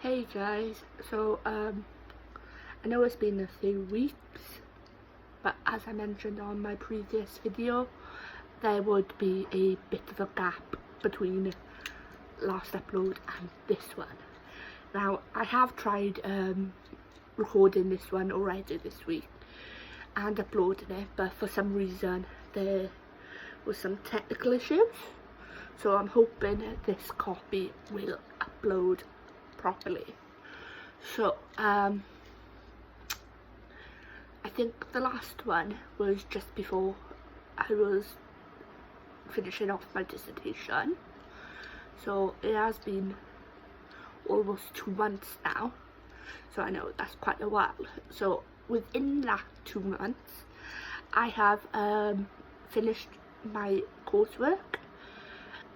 Hey guys, I know it's been a few weeks, but as I mentioned on my previous video, there would be a bit of a gap between last upload and this one. Now, I have tried recording this one already this week and uploading it, but for some reason there was some technical issues, so I'm hoping this copy will upload properly. So I think the last one was just before I was finishing off my dissertation, so it has been almost 2 months now, so I know that's quite a while. So within that 2 months I have finished my coursework,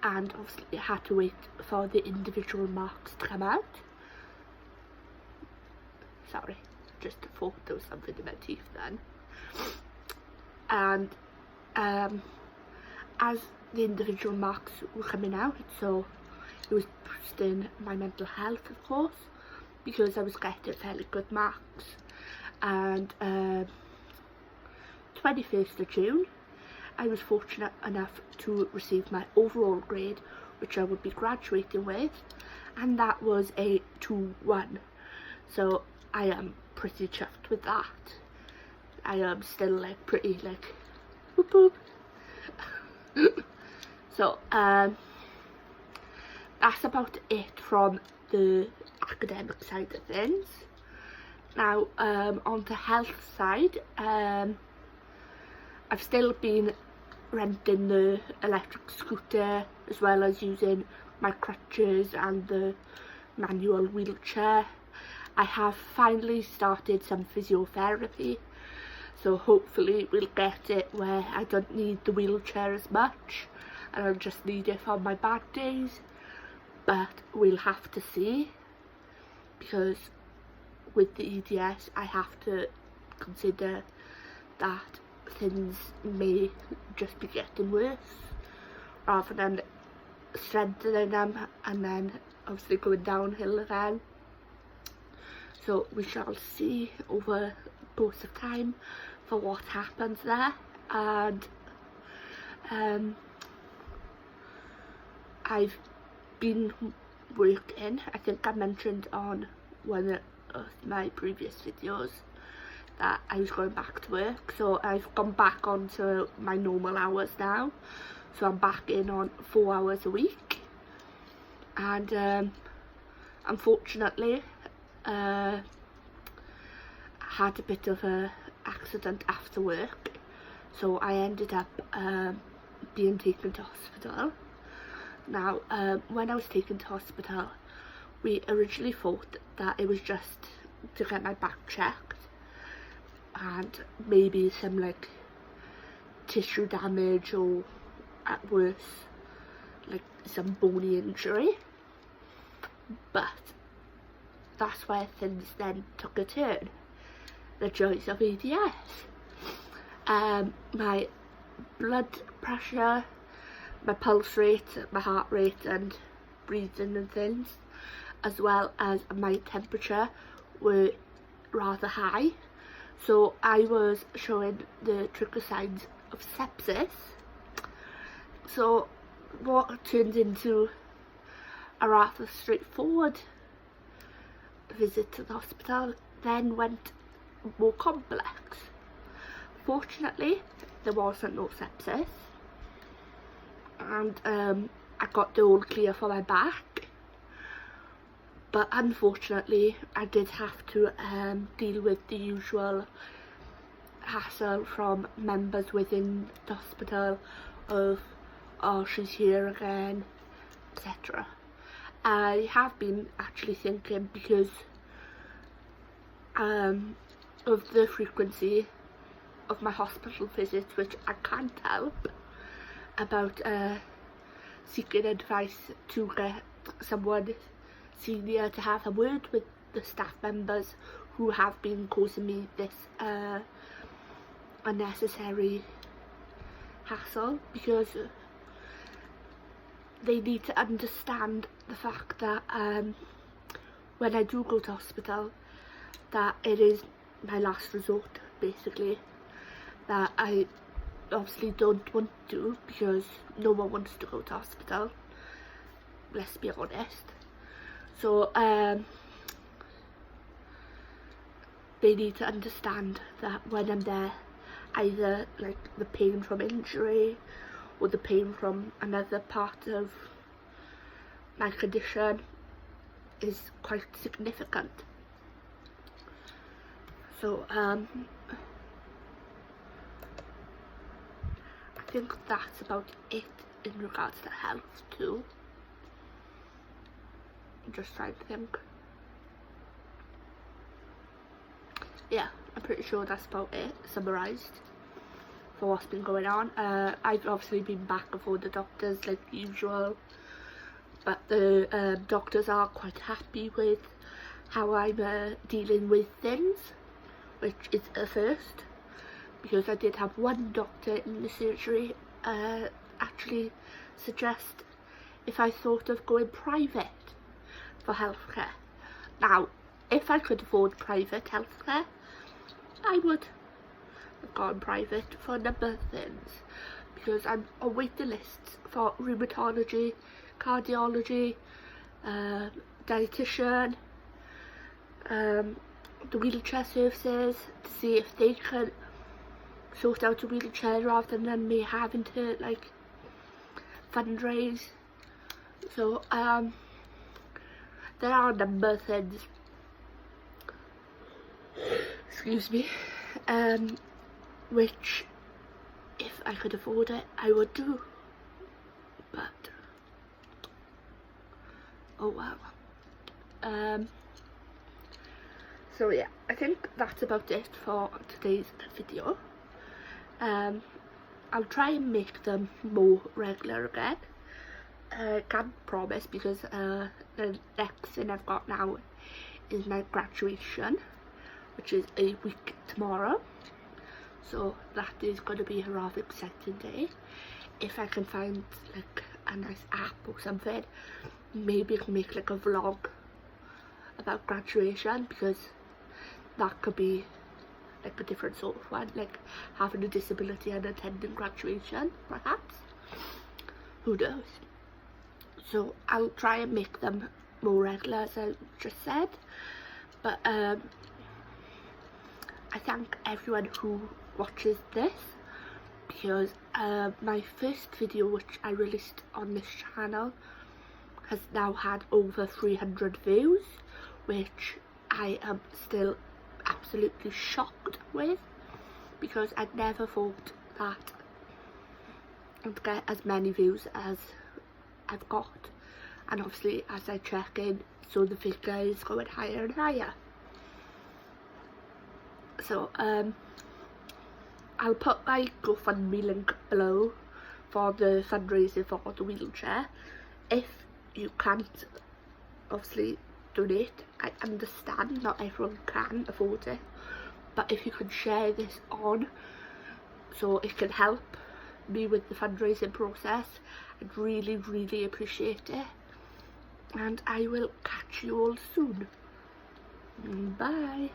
and obviously I had to wait for the individual marks to come out. Sorry, just thought there was something in my teeth then. And as the individual marks were coming out, so it was boosting my mental health, of course, because I was getting fairly good marks. And 21st of June I was fortunate enough to receive my overall grade, which I would be graduating with, and that was a 2-1. So I am pretty chuffed with that. I am still pretty whoop whoop. So that's about it from the academic side of things. Now on the health side, I've still been renting the electric scooter as well as using my crutches and the manual wheelchair. I have finally started some physiotherapy, so hopefully we'll get it where I don't need the wheelchair as much and I'll just need it for my bad days, but we'll have to see, because with the EDS I have to consider that things may just be getting worse rather than strengthening them and then obviously going downhill again. So we shall see over the course of time for what happens there. And I've been working, I think I mentioned on one of my previous videos that I was going back to work, so I've gone back onto my normal hours now, so I'm back in on 4 hours a week. And unfortunately I had a bit of a accident after work, so I ended up being taken to hospital. Now when I was taken to hospital, we originally thought that it was just to get my back checked and maybe some tissue damage, or at worst some bony injury, but that's where things then took a turn. The joys of EDS. My blood pressure, my pulse rate, my heart rate and breathing and things, as well as my temperature, were rather high. So I was showing the trigger signs of sepsis. So what turned into a rather straightforward visit to the hospital then went more complex. Fortunately there wasn't no sepsis, and I got the all clear for my back, but unfortunately I did have to deal with the usual hassle from members within the hospital of, oh, she's here again, etc. I have been actually thinking, because of the frequency of my hospital visits, which I can't help, about seeking advice to get someone senior to have a word with the staff members who have been causing me this unnecessary hassle, because they need to understand the fact that when I do go to hospital, that it is my last resort, basically, that I obviously don't want to, because no one wants to go to hospital, let's be honest. So they need to understand that when I'm there, either like the pain from injury or the pain from another part of my condition is quite significant. So I think that's about it in regards to health too. I'm just trying to think. Yeah, I'm pretty sure that's about it, summarised, for what's been going on. I've obviously been back before the doctors like usual, but the doctors are quite happy with how I'm dealing with things, which is a first, because I did have one doctor in the surgery actually suggest if I thought of going private for healthcare. Now, if I could afford private healthcare, I would have gone private for a number of things, because I'm on waiting lists for rheumatology, cardiology, dietitian, the wheelchair services, to see if they can sort out a wheelchair rather than me having to like fundraise. So there are a number of things, excuse me, which if I could afford it I would do, but oh well. So yeah, I think that's about it for today's video. I'll try and make them more regular again. Can't promise, because the next thing I've got now is my graduation, which is a week tomorrow, so that is going to be a rather exciting day. If I can find like a nice app or something, maybe I can make like a vlog about graduation, because that could be like a different sort of one, like having a disability and attending graduation, perhaps, who knows. So I'll try and make them more regular, as I just said, but I thank everyone who watches this, because my first video which I released on this channel has now had over 300 views, which I am still absolutely shocked with, because I never thought that I'd get as many views as I've got, and obviously as I check in, so the figure is going higher and higher. So I'll put my GoFundMe link below for the fundraising for the wheelchair. If you can't obviously donate, I understand not everyone can afford it, but if you could share this on so it can help me with the fundraising process, I'd really appreciate it. And I will catch you all soon. Bye.